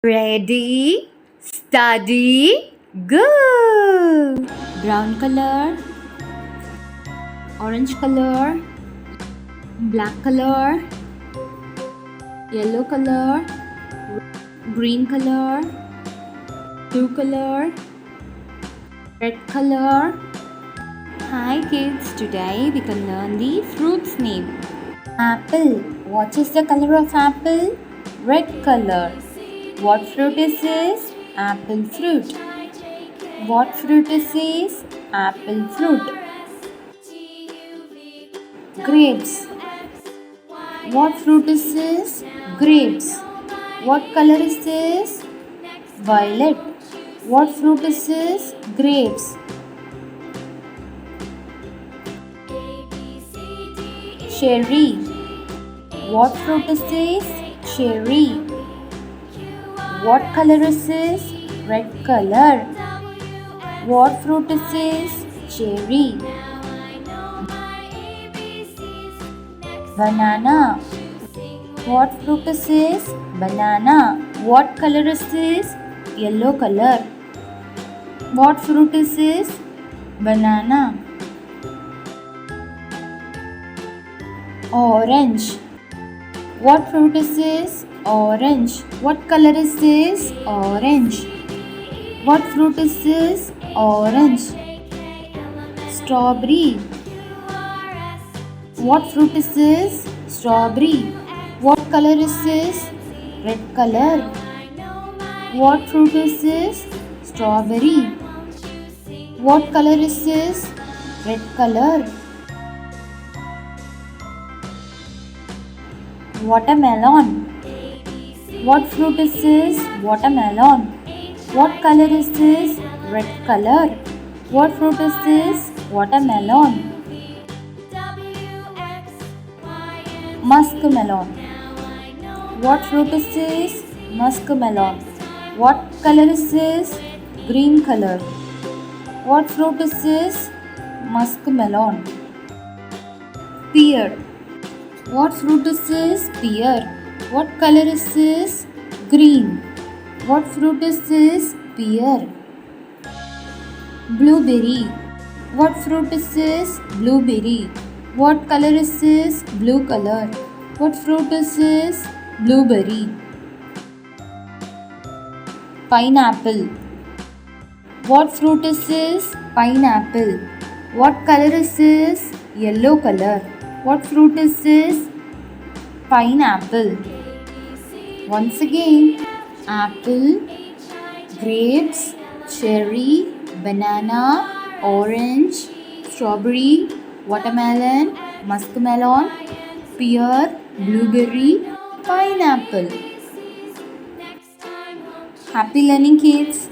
Ready, study, go! Brown color, orange color, black color, yellow color, green color, blue color, red color. Hi kids, today we can learn the fruit's name. Apple. What is the color of apple? Red color. What fruit is this? Apple fruit. What fruit is this? Apple fruit. Grapes. What fruit is this? Grapes. What color is this? Violet. What fruit is this? Grapes. Cherry. What fruit is this? Cherry. What color is this? Red color. What fruit is this? Cherry. Banana. What fruit is this? Banana. What color is this? Yellow color. What fruit is this? Banana. Orange. What fruit is this? Orange. What color is this? Orange. What fruit is this? Orange. Strawberry. What fruit is this? Strawberry. What color is this? Red color. What fruit is this? Strawberry. What color is this? Red color. Watermelon. What fruit is this? Watermelon. What color is this? Red color. What fruit is this? Watermelon. Muskmelon. What fruit is this? Muskmelon. What color is this? Green color. What fruit is this? Muskmelon. Pear. What fruit is this? Pear. What color is this? Green. What fruit is this? Pear. Blueberry. What fruit is this? Blueberry. What color is this? Blue color. What fruit is this? Blueberry. Pineapple. What fruit is this? Pineapple. What color is this? Yellow color. What fruit is this? Pineapple. Once again, apple, grapes, cherry, banana, orange, strawberry, watermelon, muskmelon, pear, blueberry, pineapple. Happy learning, kids.